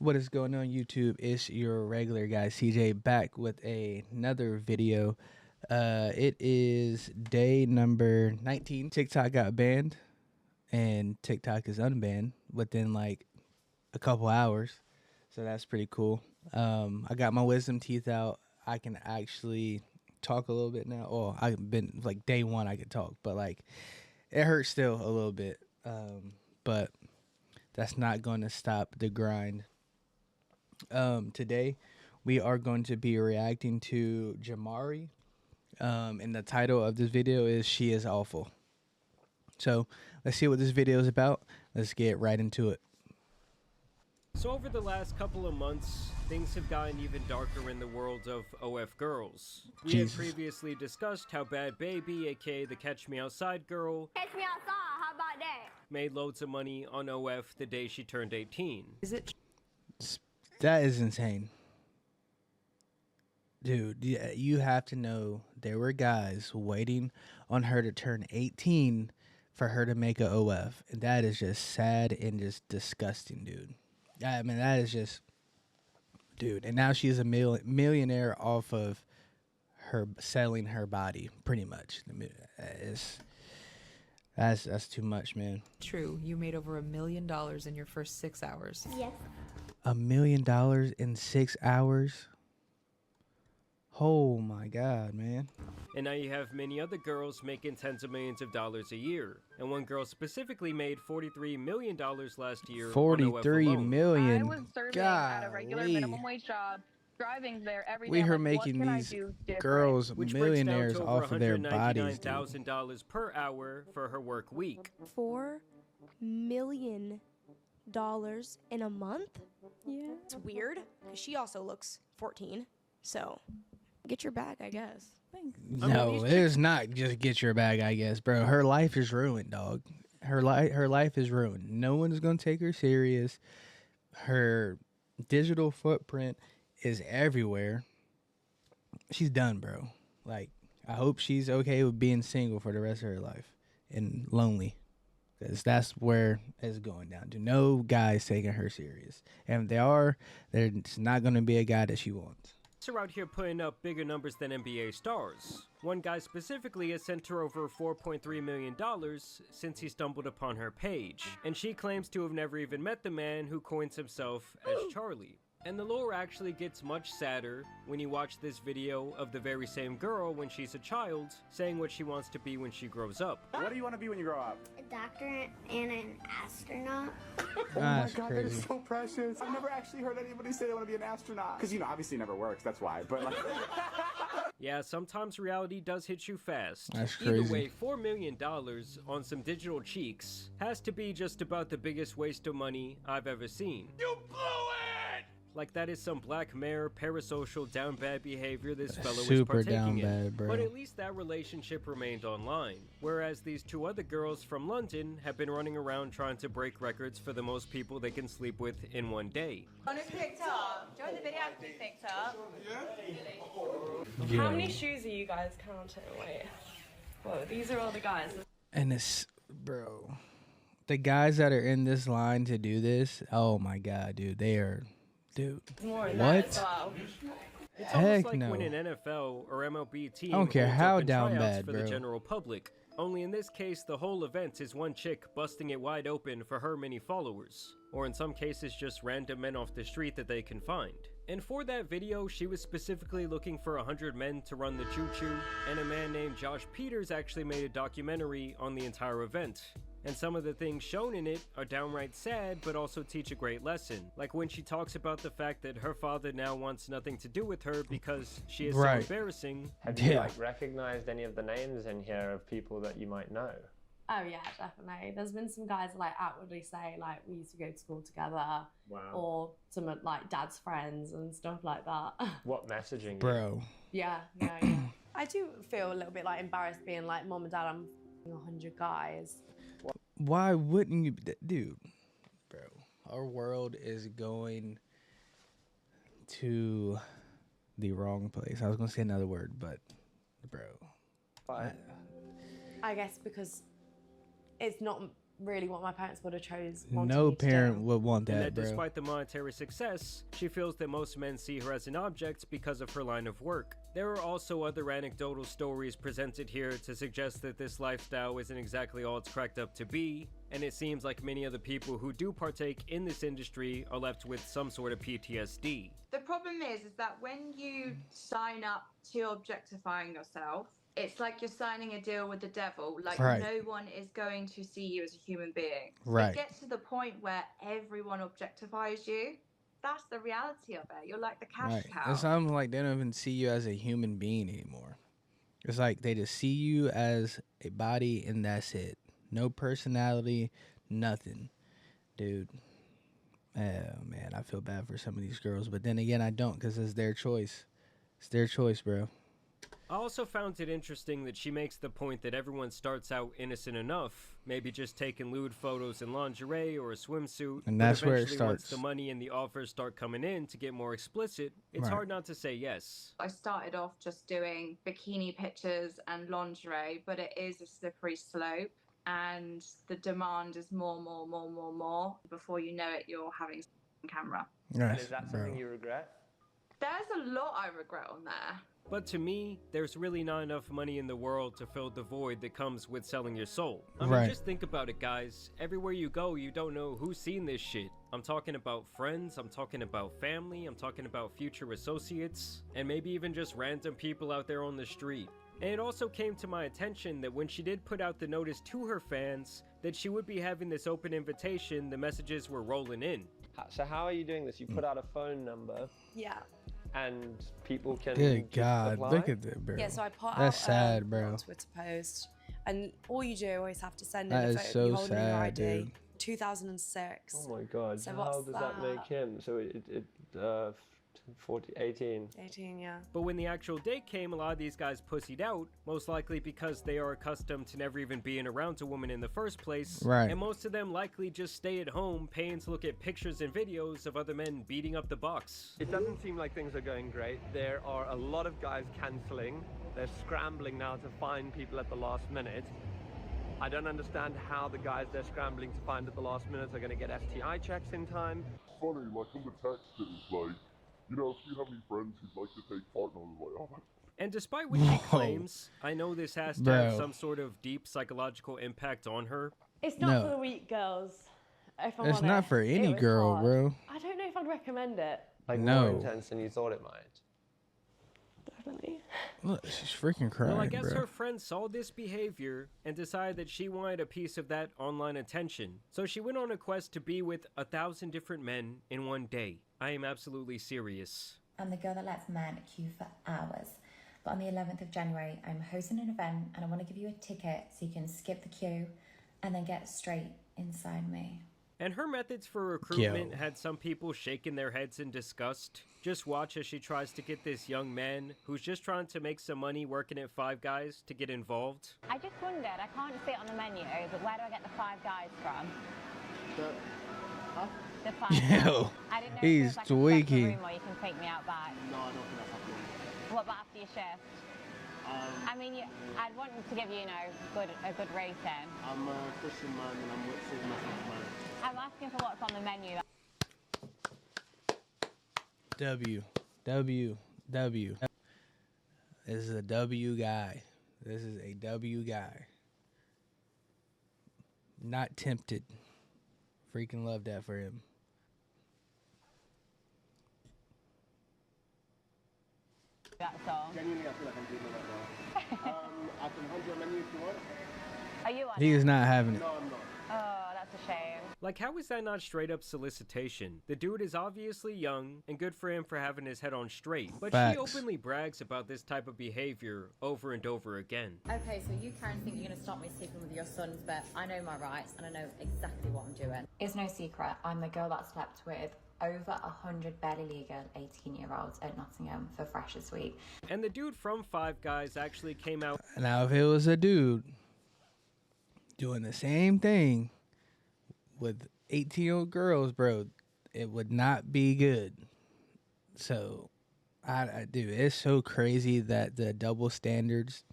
What is going on YouTube? It's your regular guy CJ back with another video. It is day number 19. TikTok got banned and TikTok is unbanned within like a couple hours. So that's pretty cool. I got my wisdom teeth out. I can actually talk a little bit now. Oh, I've been like day one I could talk, but like it hurts still a little bit. But that's not going to stop the grind. Today we are going to be reacting to Jamari. And the title of this video is She Is Awful. So let's see what this video is about. Let's get right into it. So over the last couple of months, things have gotten even darker in the world of OF girls. We had previously discussed how Bad Baby, aka the Catch Me Outside girl, Catch me outside, how about that? made loads of money on OF the day she turned 18. Is it? That is insane. Dude, you have to know there were guys waiting on her to turn 18 for her to make a OF. And that is just sad and just disgusting, dude. I mean, that is just, dude. And now she's a millionaire off of her selling her body, pretty much. That's too much, man. True, you made over $1 million in your first 6 hours. Yes. $1 million in 6 hours? Oh my God, man. And now you have many other girls making tens of millions of dollars a year. And one girl specifically made $43 million last year. 43 million. I was serving at a regular minimum wage job, driving there every day. We are like, making what can I these do different? girls Which millionaires breaks down to off of their bodies, dude. $199,000 per hour for her work week. $4 million in a month? Yeah. It's weird, because she also looks 14, so get your bag, I guess. Thanks. No, it is not just get your bag, I guess, bro. Her life is ruined, dog. Her life is ruined. No one's going to take her serious. Her digital footprint is everywhere. She's done, bro. Like, I hope she's okay with being single for the rest of her life and lonely. Because that's where it's going down to. No guys taking her serious. And if they are, there's not going to be a guy that she wants. Are out here putting up bigger numbers than NBA stars. One guy specifically has sent her over $4.3 million since he stumbled upon her page, and she claims to have never even met the man who coins himself as Charlie. And the lore actually gets much sadder when you watch this video of the very same girl when she's a child saying what she wants to be when she grows up. What do you want to be when you grow up? A doctor and an astronaut. Oh my God, that is so precious. I've never actually heard anybody say they want to be an astronaut. Because, you know, obviously it never works, that's why. But, like... Yeah, sometimes reality does hit you fast. That's crazy. Either way, $4 million on some digital cheeks has to be just about the biggest waste of money I've ever seen. You blew it! Like that is some Black Mirror parasocial down bad behavior this fellow is partaking in. Bad, bro. But at least that relationship remained online. Whereas these two other girls from London have been running around trying to break records for the most people they can sleep with in one day. On a picked up. Join the video has been picked up. Yeah. How many shoes are you guys counting? Wait. Whoa, these are all the guys. And it's, bro, the guys that are in this line to do this, oh my God, dude, they are, dude, More than what? that as well. It's Heck almost like no. when an NFL or MLB team I don't care holds how up in down tryouts bad, for bro. the general public. Only in this case, the whole event is one chick busting it wide open for her many followers. Or in some cases, just random men off the street that they can find. And for that video, she was specifically looking for 100 men to run the choo-choo, and a man named Josh Peters actually made a documentary on the entire event. And some of the things shown in it are downright sad, but also teach a great lesson. Like when she talks about the fact that her father now wants nothing to do with her because she is so embarrassing. Have you like recognized any of the names in here of people that you might know? Oh yeah, definitely. There's been some guys like outwardly say like we used to go to school together. Wow. Or some of like dad's friends and stuff like that. What messaging? Bro. Yeah. I do feel a little bit like embarrassed being like, Mom and Dad, I'm 100 guys. Why wouldn't you, dude, bro, our world is going to the wrong place. I was going to say another word, but, bro. I guess because it's not really what my parents would have chose. No parent would want And that, bro. despite the monetary success, she feels that most men see her as an object because of her line of work. There are also other anecdotal stories presented here to suggest that this lifestyle isn't exactly all it's cracked up to be, and it seems like many of the people who do partake in this industry are left with some sort of PTSD. The problem is that when you sign up to objectifying yourself, it's like you're signing a deal with the devil. Like, Right. no one is going to see you as a human being. Right. It gets to the point where everyone objectifies you. That's the reality of it. You're like the cash Right. cow. It's almost like they don't even see you as a human being anymore. It's like they just see you as a body and that's it. No personality, nothing. Dude. Oh, man, I feel bad for some of these girls. But then again, I don't, because it's their choice. It's their choice, bro. I also found it interesting that she makes the point that everyone starts out innocent enough, maybe just taking lewd photos in lingerie or a swimsuit. And that's but where it eventually, once starts. the money and the offers start coming in to get more explicit, it's Right. hard not to say yes. I started off just doing bikini pictures and lingerie, but it is a slippery slope. And the demand is more. Before you know it, you're having on camera. And is that something you regret? There's a lot I regret on there. But to me, there's really not enough money in the world to fill the void that comes with selling your soul. I mean, Right. just think about it, guys. Everywhere you go, you don't know who's seen this shit. I'm talking about friends, I'm talking about family, I'm talking about future associates, and maybe even just random people out there on the street. And it also came to my attention that when she did put out the notice to her fans that she would be having this open invitation, the messages were rolling in. So how are you doing this? You put out a phone number Yeah. and people can Good just God, apply? look at that, bro. Yeah, so I put That's out sad, bro. a Twitter post, and all you do always have to send in That a is photo so of you holding your sad, ID. dude. 2006. Oh my God, So how what's does that make him? So 18. 18, yeah. But when the actual date came, a lot of these guys pussied out, most likely because they are accustomed to never even being around a woman in the first place. Right. And most of them likely just stay at home, paying to look at pictures and videos of other men beating up the box. It doesn't seem like things are going great. There are a lot of guys cancelling. They're scrambling now to find people at the last minute. I don't understand how the guys they're scrambling to find at the last minute are going to get STI checks in time. Funny, like on the text, it was like, you know, if you have any friends who'd like to take part, and I was like, oh my. And despite what she claims, I know this has to have Bro. some sort of deep psychological impact on her. It's not No. for the weak girls, if I'm It's honest. not for any It was girl, hard. bro. I don't know if I'd recommend it. Like No. more intense than you thought it might. Definitely. Look, she's freaking crying, Well, I guess bro. her friend saw this behavior and decided that she wanted a piece of that online attention. So she went on a quest to be with 1,000 different men in one day. I am absolutely serious. I'm the girl that lets men queue for hours. But on the 11th of January, I'm hosting an event and I want to give you a ticket so you can skip the queue and then get straight inside me. And her methods for recruitment Yo. had some people shaking their heads in disgust. Just watch as she tries to get this young man who's just trying to make some money working at Five Guys to get involved. I just wondered, I can't see it on the menu, but where do I get the Five Guys from? The Five Guys. Yo, I didn't know if he's there's like a separate tweaking. room where you can take me out back. No, I don't think that's happening. What about after your shift? I mean, I'd want to give you, a good rating. I'm a Christian man and I'm with Sigma man. I'm asking for what's on the menu. W. This is a W guy. This is a W guy. Not tempted. Freaking love that for him. That's all. Genuinely, I feel like I'm doing it right now. I can hand you a menu if you want. Are you on He it? is not having it. No, I'm not. Oh, that's a shame. Like, how is that not straight up solicitation? The dude is obviously young, and good for him for having his head on straight. But Facts. she openly brags about this type of behavior over and over again. Okay, so you, Karen, think you're going to stop me sleeping with your sons, but I know my rights and I know exactly what I'm doing. It's no secret, I'm the girl that slept with over 100 barely legal 18-year-olds at Nottingham for Freshers Week. And the dude from Five Guys actually came out. Now, if it was a dude doing the same thing with 18-year-old girls, bro, it would not be good. So, I do. It's so crazy that the double standards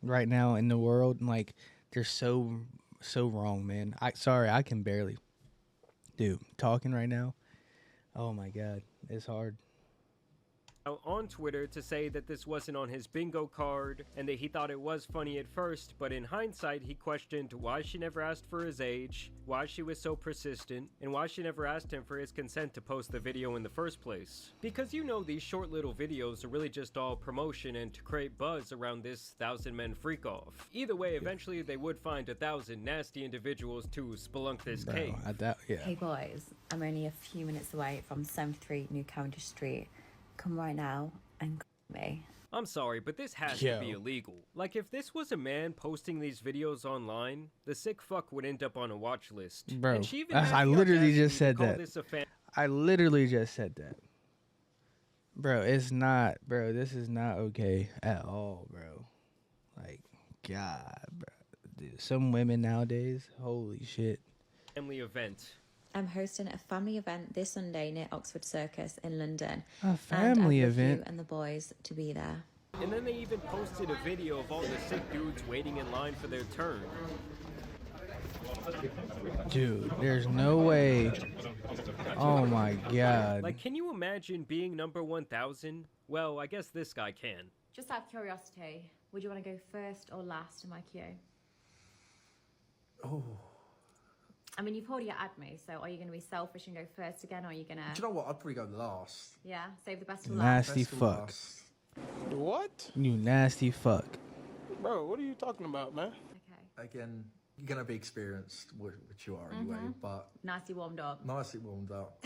right now in the world, like, they're so so wrong, man. Sorry, I can barely. Dude, talking right now. Oh my God, it's hard. On Twitter to say that this wasn't on his bingo card and that he thought it was funny at first, but in hindsight he questioned why she never asked for his age, why she was so persistent, and why she never asked him for his consent to post the video in the first place. Because you know these short little videos are really just all promotion and to create buzz around this 1,000 men freak off. Either way, eventually they would find 1,000 nasty individuals to spelunk this cave. I doubt, yeah. Hey boys, I'm only a few minutes away from 73 New Cavendish Street. Come right now and call me. I'm sorry, but this has to be illegal. Like, if this was a man posting these videos online, the sick fuck would end up on a watch list. Bro, And she even I literally just said that. I literally just said that. Bro, it's not, bro, this is not okay at all, bro. Like, God, bro. Dude, some women nowadays, holy shit. Family event. I'm hosting a family event this Sunday near Oxford Circus in London. A family and I'd love event? you and the boys to be there. And then they even posted a video of all the sick dudes waiting in line for their turn. Dude, there's no way. Oh my God. Like, can you imagine being number 1,000? Well, I guess this guy can. Just out of curiosity, would you want to go first or last in my queue? Oh. I mean, you've already added me, so are you going to be selfish and go first again, or are you going to... Do you know what? I'd probably go last. Yeah, save the best till last. Nasty fuck. What? You nasty fuck. Bro, what are you talking about, man? Okay. Again, you're going to be experienced, which you are anyway, but... Nicely warmed up. Nicely warmed up.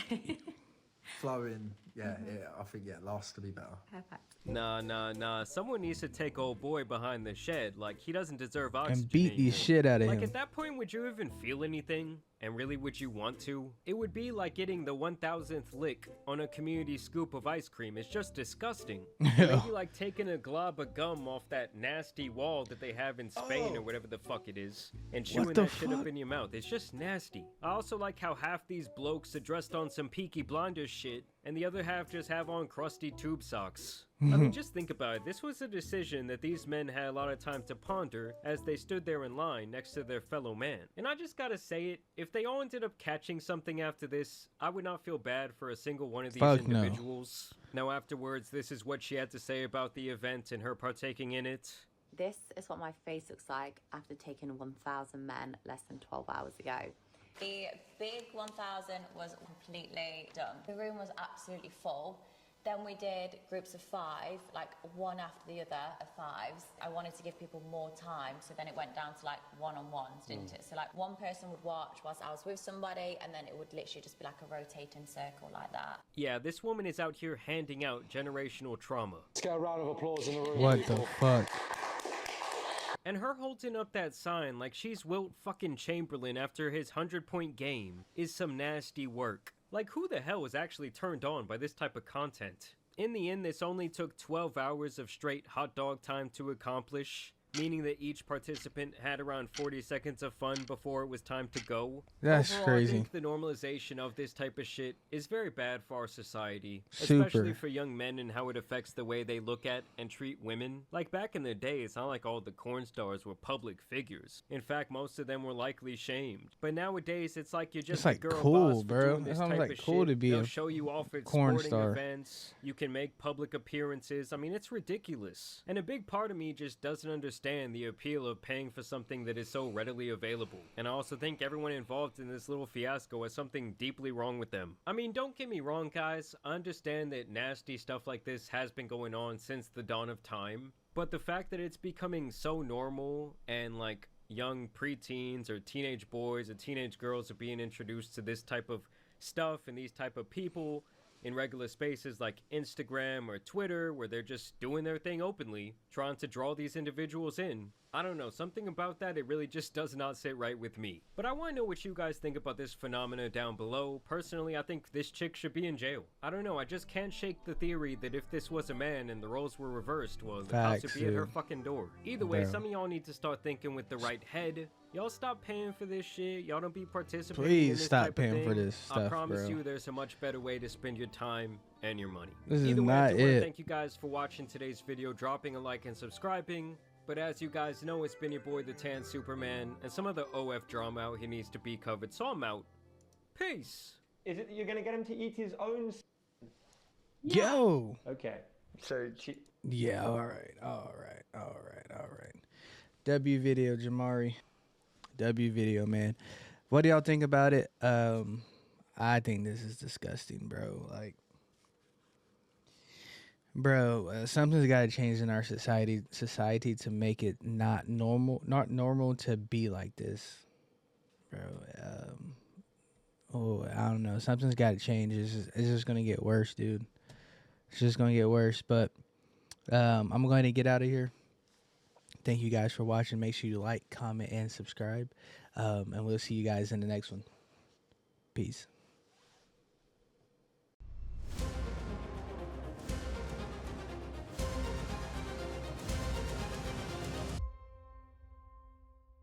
Flowing, yeah, I think, last to be better. Perfect. Nah. Someone needs to take old boy behind the shed. Like, he doesn't deserve oxygen. And beat the shit out of Like, him. at that point, would you even feel anything? And really, would you want to? It would be like getting the 1,000th lick on a community scoop of ice cream. It's just disgusting. Maybe like taking a glob of gum off that nasty wall that they have in Spain or whatever the fuck it is, and chewing that shit up in your mouth. It's just nasty. I also like how half these blokes are dressed on some Peaky Blinders shit, and the other half just have on crusty tube socks. I mean, just think about it. This was a decision that these men had a lot of time to ponder as they stood there in line next to their fellow man. And I just gotta say it, if they all ended up catching something after this, I would not feel bad for a single one of these individuals. Now afterwards, this is what she had to say about the event and her partaking in it. This is what my face looks like after taking 1,000 men less than 12 hours ago. The big 1,000 was completely done. The room was absolutely full. Then we did groups of 5, like one after the other of 5s. I wanted to give people more time, so then it went down to like one-on-ones, didn't it? So like one person would watch whilst I was with somebody, and then it would literally just be like a rotating circle like that. Yeah, this woman is out here handing out generational trauma. Let's get a round of applause in the room. What the fuck? And her holding up that sign like she's Wilt fucking Chamberlain after his 100-point game is some nasty work. Like, who the hell is actually turned on by this type of content? In the end, this only took 12 hours of straight hot dog time to accomplish, meaning that each participant had around 40 seconds of fun before it was time to go. That's Overall, crazy. I think the normalization of this type of shit is very bad for our society, Super. especially for young men and how it affects the way they look at and treat women. Like, back in the day, it's not like all the corn stars were public figures. In fact, most of them were likely shamed. But nowadays, it's like you're just It's like a girl cool, boss for bro. doing this It sounds type like of cool shit. to be They'll a show you off at corn sporting star. events. You can make public appearances. I mean, it's ridiculous. And a big part of me just doesn't understand the appeal of paying for something that is so readily available. And I also think everyone involved in this little fiasco has something deeply wrong with them. I mean, don't get me wrong, guys. I understand that nasty stuff like this has been going on since the dawn of time. But the fact that it's becoming so normal and like young preteens or teenage boys or teenage girls are being introduced to this type of stuff and these type of people in regular spaces like Instagram or Twitter, where they're just doing their thing openly, trying to draw these individuals in. I don't know, something about that, it really just does not sit right with me. But I want to know what you guys think about this phenomena down below. Personally, I think this chick should be in jail. I don't know, I just can't shake the theory that if this was a man and the roles were reversed, well, the cops would be at her fucking door. Either way, Bro. some of y'all need to start thinking with the right head. Y'all stop paying for this shit. Y'all don't be participating in Please this stop type of paying for thing. this I stuff, promise bro. you there's a much better way to spend your time and your money. This is Either way, I not do wanna it. thank you guys for watching today's video, dropping a like and subscribing. But as you guys know, it's been your boy the Tan Superman, and some of the OF drama out here needs to be covered, so I'm out. Peace! Is it that you're gonna get him to eat his own? Yo. Okay. So Yeah. All right. W video, Jamari. W video, man. What do y'all think about it? I think this is disgusting, bro. Like, bro, something's got to change in our society to make it not normal to be like this, bro. I don't know. Something's got to change. It's just gonna get worse, dude. It's just gonna get worse. But I'm going to get out of here. Thank you guys for watching. Make sure you like, comment, and subscribe. And we'll see you guys in the next one. Peace.